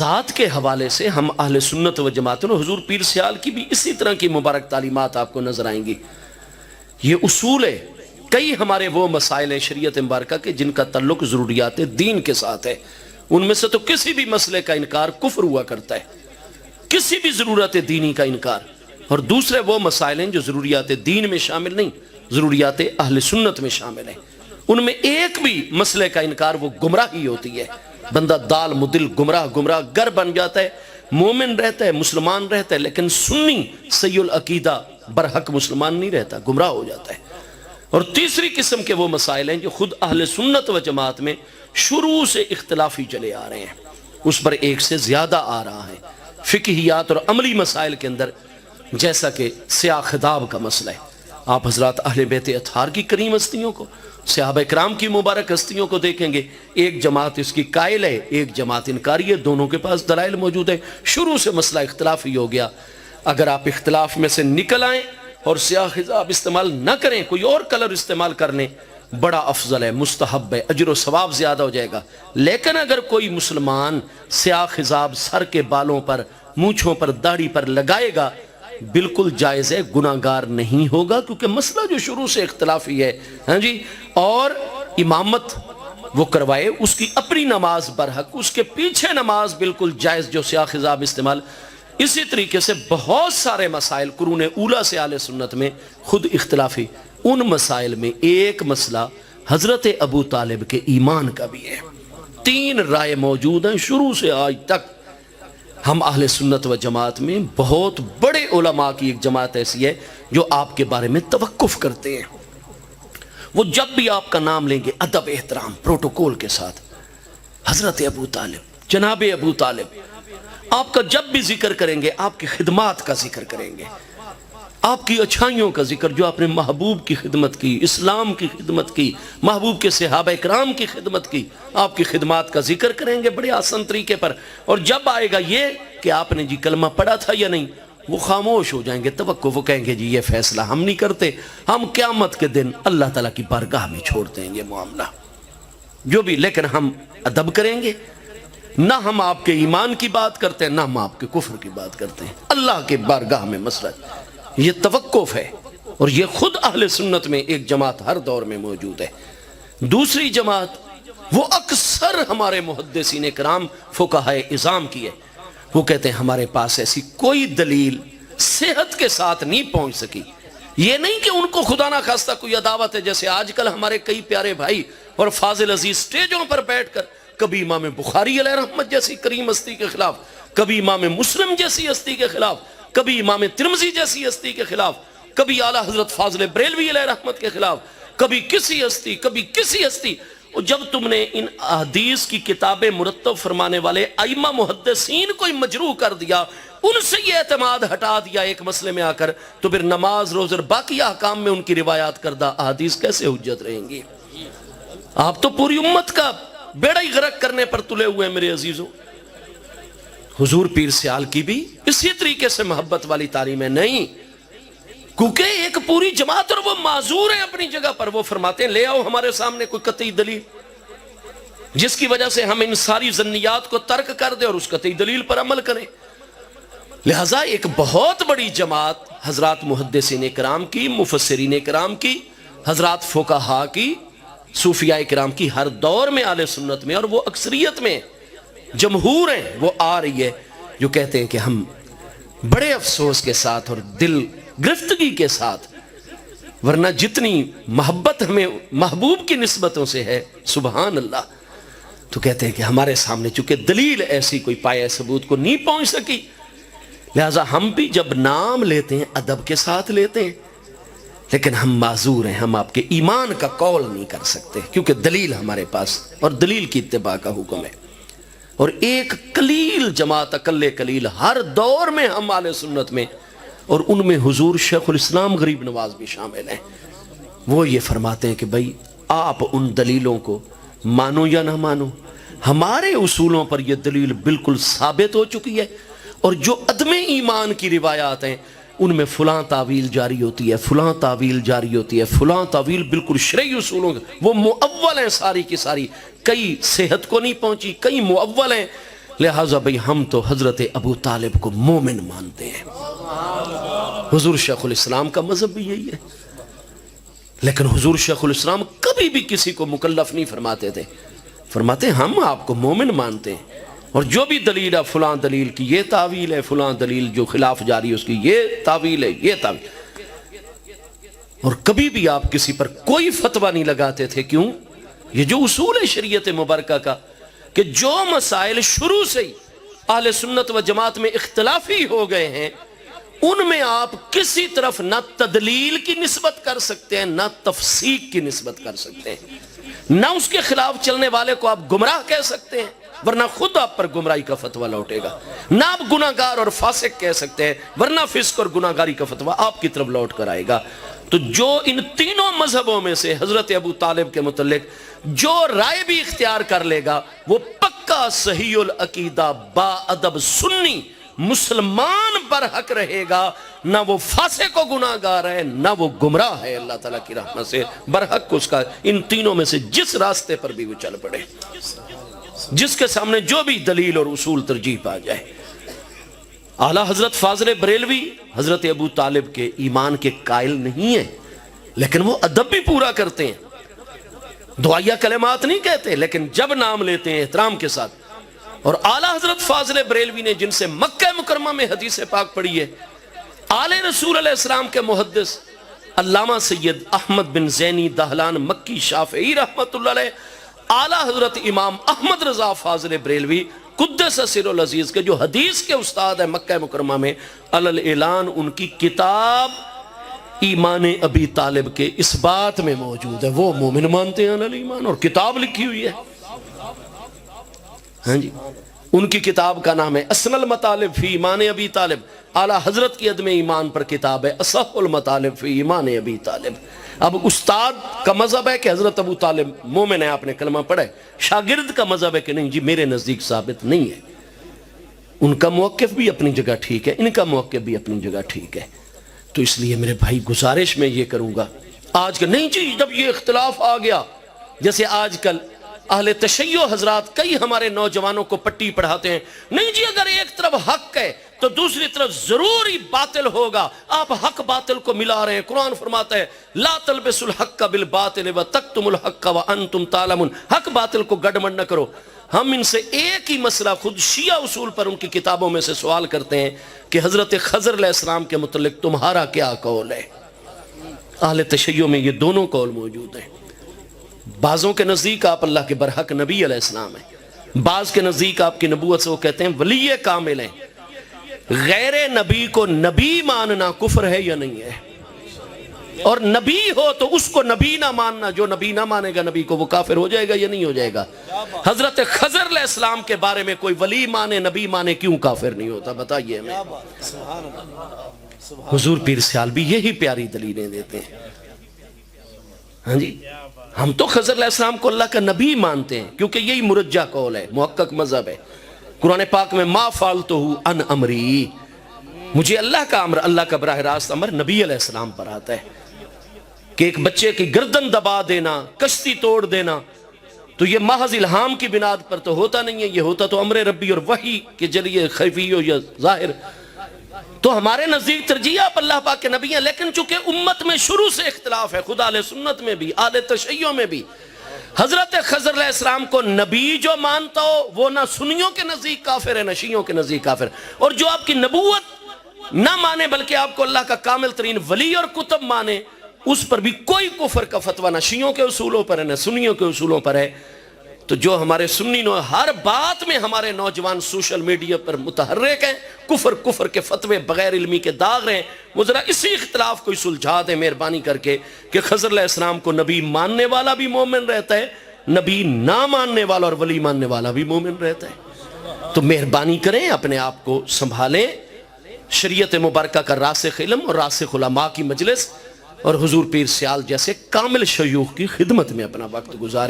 ذات کے حوالے سے ہم اہل سنت و جماعت اور حضور پیر سیال کی بھی اسی طرح کی مبارک تعلیمات آپ کو نظر آئیں گی. یہ اصول ہے. کئی ہمارے وہ مسائل ہیں شریعت مبارکہ کے جن کا تعلق ضروریات دین کے ساتھ ہے. ان میں سے تو کسی بھی مسئلے کا انکار کفر ہوا کرتا ہے, کسی بھی ضرورت دینی کا انکار. اور دوسرے وہ مسائل ہیں جو ضروریات دین میں شامل نہیں, ضروریات اہل سنت میں شامل ہیں. ان میں ایک بھی مسئلے کا انکار وہ گمراہی ہوتی ہے. بندہ دال مدل گمراہ گر بن جاتا ہے, مومن رہتا ہے, مسلمان رہتا ہے, لیکن سنی صحیح العقیدہ برحق مسلمان نہیں رہتا, گمراہ ہو جاتا ہے. اور تیسری قسم کے وہ مسائل ہیں جو خود اہل سنت و جماعت میں شروع سے اختلافی چلے آ رہے ہیں, اس پر ایک سے زیادہ آ رہا ہے. فقہیات اور عملی مسائل کے اندر جیسا کہ سیاہ خطاب کا مسئلہ ہے. آپ حضرات اہل بیت اطہار کی کریم ہستیوں کو, صحابہ کرام کی مبارک ہستیوں کو دیکھیں گے, ایک جماعت اس کی قائل ہے, ایک جماعت انکاری ہے, دونوں کے پاس دلائل موجود ہیں. شروع سے مسئلہ اختلافی ہو گیا. اگر آپ اختلاف میں سے نکل آئیں اور سیاہ خطاب استعمال نہ کریں, کوئی اور کلر استعمال کر لیں, بڑا افضل ہے, مستحب ہے, اجر و ثواب زیادہ ہو جائے گا. لیکن اگر کوئی مسلمان سیاہ خطاب سر کے بالوں پر, مونچھوں پر, داڑھی پر لگائے گا, بالکل جائز ہے, گناہگار نہیں ہوگا, کیونکہ مسئلہ جو شروع سے اختلافی ہے. ہاں جی. اور امامت وہ کروائے, اس کی اپنی نماز برحق, اس کے پیچھے نماز بالکل جائز جو سیاہ خطاب استعمال. اسی طریقے سے بہت سارے مسائل قرون اولیٰ سے اہل سنت میں خود اختلافی. ان مسائل میں ایک مسئلہ حضرت ابو طالب کے ایمان کا بھی ہے. 3 رائے موجود ہیں شروع سے آج تک. ہم اہل سنت و جماعت میں بہت بڑے علماء کی ایک جماعت ایسی ہے جو آپ کے بارے میں توقف کرتے ہیں. وہ جب بھی آپ کا نام لیں گے ادب احترام پروٹوکول کے ساتھ, حضرت ابو طالب, جناب ابو طالب. آپ کا جب بھی ذکر کریں گے آپ کی خدمات کا ذکر کریں گے, آپ کی اچھائیوں کا ذکر, جو آپ نے محبوب کی خدمت کی, اسلام کی خدمت کی, محبوب کے صحابہ کرام کی خدمت کی, آپ کی خدمات کا ذکر کریں گے بڑے آسان طریقے پر. اور جب آئے گا یہ کہ آپ نے جی کلمہ پڑھا تھا یا نہیں, وہ خاموش ہو جائیں گے. توقف, وہ کہیں گے جی یہ فیصلہ ہم نہیں کرتے, ہم قیامت کے دن اللہ تعالیٰ کی بارگاہ میں چھوڑ دیں گے معاملہ جو بھی. لیکن ہم ادب کریں گے, نہ ہم آپ کے ایمان کی بات کرتے ہیں, نہ ہم آپ کے کفر کی بات کرتے ہیں. اللہ کے بارگاہ میں مسئلہ یہ توقف ہے. اور یہ خود اہل سنت میں ایک جماعت ہر دور میں موجود ہے. دوسری جماعت وہ اکثر ہمارے محدثین کرام فقہائے اعظام کی ہے. وہ کہتے ہیں ہمارے پاس ایسی کوئی دلیل صحت کے ساتھ نہیں پہنچ سکی. یہ نہیں کہ ان کو خدا نہ خواستہ کوئی عداوت ہے, جیسے آج کل ہمارے کئی پیارے بھائی اور فاضل عزیز سٹیجوں پر بیٹھ کر کبھی امام بخاری علیہ رحمت جیسی کریم ہستی کے خلاف, کبھی امام مسلم جیسی ہستی کے خلاف, کبھی امام ترمذی جیسی ہستی کے خلاف, کبھی اعلیٰ حضرت فاضل بریلوی علیہ رحمت کے خلاف, کبھی کسی ہستی, کبھی کسی ہستی. اور جب تم نے ان احادیث کی کتابیں مرتب فرمانے والے ائمہ محدثین کو مجروح کر دیا, ان سے یہ اعتماد ہٹا دیا ایک مسئلے میں آ کر, تو پھر نماز, روزہ اور باقی احکام میں ان کی روایات کردہ احادیث کیسے حجت رہیں گی؟ آپ تو پوری امت کا بیڑا ہی غرق کرنے پر تلے ہوئے ہیں میرے عزیزوں. حضور پیر سیال کی بھی اسی طریقے سے محبت والی تعلیم ہے. نہیں, کیونکہ ایک پوری جماعت, اور وہ معذور ہیں اپنی جگہ پر. وہ فرماتے ہیں لے آؤ ہمارے سامنے کوئی قطعی دلیل جس کی وجہ سے ہم ان ساری ظنیات کو ترک کر دیں اور اس قطعی دلیل پر عمل کریں. لہٰذا ایک بہت بڑی جماعت حضرات محدثین کرام کی, مفسرین کرام کی, حضرات فقہا کی, صوفیاء کرام کی, ہر دور میں اہل سنت میں, اور وہ اکثریت میں جمہور ہیں, وہ آ رہی ہے جو کہتے ہیں کہ ہم بڑے افسوس کے ساتھ اور دل گرفتگی کے ساتھ, ورنہ جتنی محبت ہمیں محبوب کی نسبتوں سے ہے سبحان اللہ, تو کہتے ہیں کہ ہمارے سامنے چونکہ دلیل ایسی کوئی پایہ ثبوت کو نہیں پہنچ سکی, لہٰذا ہم بھی جب نام لیتے ہیں ادب کے ساتھ لیتے ہیں, لیکن ہم معذور ہیں, ہم آپ کے ایمان کا قول نہیں کر سکتے کیونکہ دلیل ہمارے پاس, اور دلیل کی اتباع کا حکم ہے. اور ایک قلیل جماعت, اقل قلیل ہر دور میں ہم اہل سنت میں, اور ان میں حضور شیخ الاسلام غریب نواز بھی شامل ہیں. وہ یہ فرماتے ہیں کہ بھائی آپ ان دلیلوں کو مانو یا نہ مانو, ہمارے اصولوں پر یہ دلیل بالکل ثابت ہو چکی ہے. اور جو عدم ایمان کی روایات ہیں ان میں فلاں تعویل جاری ہوتی ہے, فلاں تعویل جاری ہوتی ہے, فلاں تعویل بالکل شرعی اصولوں وہ مؤول ہیں ساری کی ساری, کئی صحت کو نہیں پہنچی, کئی مؤول ہیں لہٰذا بھئی ہم تو حضرت ابو طالب کو مومن مانتے ہیں. حضور شیخ الاسلام کا مذہب بھی یہی ہے. لیکن حضور شیخ الاسلام کبھی بھی کسی کو مکلف نہیں فرماتے تھے. فرماتے ہم آپ کو مومن مانتے ہیں، اور جو بھی دلیل ہے فلاں دلیل کی یہ تعویل ہے، فلاں دلیل جو خلاف جاری ہے اس کی یہ تعویل ہے، یہ تعویل. اور کبھی بھی آپ کسی پر کوئی فتویٰ نہیں لگاتے تھے. کیوں؟ یہ جو اصول ہے شریعت مبارکہ کا کہ جو مسائل شروع سے ہی اہل سنت و جماعت میں اختلافی ہو گئے ہیں ان میں آپ کسی طرف نہ تدلیل کی نسبت کر سکتے ہیں نہ تفسیق کی نسبت کر سکتے ہیں، نہ اس کے خلاف چلنے والے کو آپ گمراہ کہہ سکتے ہیں ورنہ خود آپ پر گمراہی کا فتویٰ لوٹے گا، نہ آپ گناہگار اور فاسق کہہ سکتے ہیں ورنہ فسق اور گناہگاری کا فتویٰ آپ کی طرف لوٹ کر آئے گا. تو جو ان تینوں مذہبوں میں سے حضرت ابو طالب کے متعلق جو رائے بھی اختیار کر لے گا وہ پکا صحیح العقیدہ با ادب سنی مسلمان پر حق رہے گا، نہ وہ فاسق و گناہگار ہے نہ وہ گمراہ ہے. اللہ تعالیٰ کی رحمت سے برحق اس کا ان تینوں میں سے جس راستے پر بھی وہ چل پڑے، جس کے سامنے جو بھی دلیل اور اصول ترجیح پا جائے. اعلیٰ حضرت فاضل بریلوی حضرت ابو طالب کے ایمان کے قائل نہیں ہیں، لیکن وہ ادب بھی پورا کرتے ہیں. دعائیہ کلمات نہیں کہتے لیکن جب نام لیتے ہیں احترام کے ساتھ. اور اعلیٰ حضرت فاضل بریلوی نے جن سے مکہ مکرمہ میں حدیث پاک پڑھی ہے، آل رسول علیہ السلام کے محدث علامہ سید احمد بن زینی دہلان مکی شافعی رحمت اللہ علیہ، اعلیٰ حضرت امام احمد رضا فاضل بریلوی قدس سر العزیز کے جو حدیث کے استاد ہیں مکہ مکرمہ میں، علی اعلان ان کی کتاب ایمان ابی طالب کے اس بات میں موجود ہے وہ مومن مانتے ہیں علی ایمان، اور کتاب لکھی ہوئی ہے. ہاں جی، ان کی کتاب کا نام ہے اصل المطالب فی ایمان ابی طالب. اعلیٰ حضرت کی عدم ایمان پر کتاب ہے اصح المطالب فی ایمان ابی طالب. اب استاد کا مذہب ہے کہ حضرت ابو طالب مومن ہے، آپ نے کلمہ پڑھا ہے. شاگرد کا مذہب ہے کہ نہیں جی میرے نزدیک ثابت نہیں ہے. ان کا موقف بھی اپنی جگہ ٹھیک ہے، ان کا موقف بھی اپنی جگہ ٹھیک ہے. تو اس لیے میرے بھائی گزارش میں یہ کروں گا آج کل نہیں جی جب یہ اختلاف آ گیا، جیسے آج کل اہل تشیع حضرات کئی ہمارے نوجوانوں کو پٹی پڑھاتے ہیں، نہیں جی اگر ایک طرف حق ہے تو دوسری طرف ضروری باطل ہوگا، آپ حق باطل کو ملا رہے ہیں. قرآن فرماتا ہے لا تلبسوا الحق بالباطل وتکتموا الحق وانتم تعلمون، حق باطل کو گڈمڈ نہ کرو. ہم ان سے ایک ہی مسئلہ خود شیعہ اصول پر ان کی کتابوں میں سے سوال کرتے ہیں کہ حضرت خضر علیہ السلام کے متعلق تمہارا کیا قول ہے؟ اہل تشیع میں یہ دونوں قول موجود ہیں. بعضوں کے نزدیک آپ اللہ کے برحق نبی علیہ السلام ہیں، بعض کے نزدیک آپ کی نبوت سے وہ کہتے ہیں ولی کامل ہیں. غیر نبی کو نبی ماننا کفر ہے یا نہیں ہے؟ اور نبی ہو تو اس کو نبی نہ ماننا، جو نبی نہ مانے گا نبی کو وہ کافر ہو جائے گا یا نہیں ہو جائے گا؟ حضرت خضر علیہ السلام کے بارے میں کوئی ولی مانے نبی مانے کیوں کافر نہیں ہوتا؟ بتائیے ہمیں. حضور پیر سیال بھی یہی پیاری دلیلیں دیتے ہیں. ہاں جی، ہم تو خضر علیہ السلام کو اللہ کا نبی مانتے ہیں کیونکہ یہی مرجح قول ہے، محقق مذہب ہے. قرآن پاک میں ما فعلتہ عن امری، مجھے اللہ کا امر، اللہ کا براہ راست امر نبی علیہ السلام پر آتا ہے کہ ایک بچے کی گردن دبا دینا، کشتی توڑ دینا، تو یہ محض الہام کی بنیاد پر تو ہوتا نہیں ہے، یہ ہوتا تو امر ربی اور وحی کے ذریعے خفی ہو یا ظاہر. تو ہمارے نزدیک ترجیح آپ اللہ پاک کے نبی ہیں، لیکن چونکہ امت میں شروع سے اختلاف ہے، خدا اہل سنت میں بھی اہل تشیع میں بھی، حضرت خضر علیہ السلام کو نبی جو مانتا ہو وہ نہ سنیوں کے نزدیک کافر ہے نہ شیعوں کے نزدیک کافر، اور جو آپ کی نبوت نہ مانے بلکہ آپ کو اللہ کا کامل ترین ولی اور کتب مانے، اس پر بھی کوئی کفر کا فتویٰ نہ شیعوں کے اصولوں پر ہے نہ سنیوں کے اصولوں پر ہے. تو جو ہمارے سنی ہر بات میں ہمارے نوجوان سوشل میڈیا پر متحرک ہیں، کفر کے فتوے بغیر علمی کے داغ رہے ہیں، وہ ذرا اسی اختلاف کو سلجھا دیں مہربانی کر کے کہ خضر علیہ السلام کو نبی ماننے والا بھی مومن رہتا ہے، نبی نہ ماننے والا اور ولی ماننے والا بھی مومن رہتا ہے. تو مہربانی کریں اپنے آپ کو سنبھالیں، شریعت مبارکہ کا راسخ علم اور راسخ علماء کی مجلس اور حضور پیر سیال جیسے کامل شیوخ کی خدمت میں اپنا وقت گزاریں.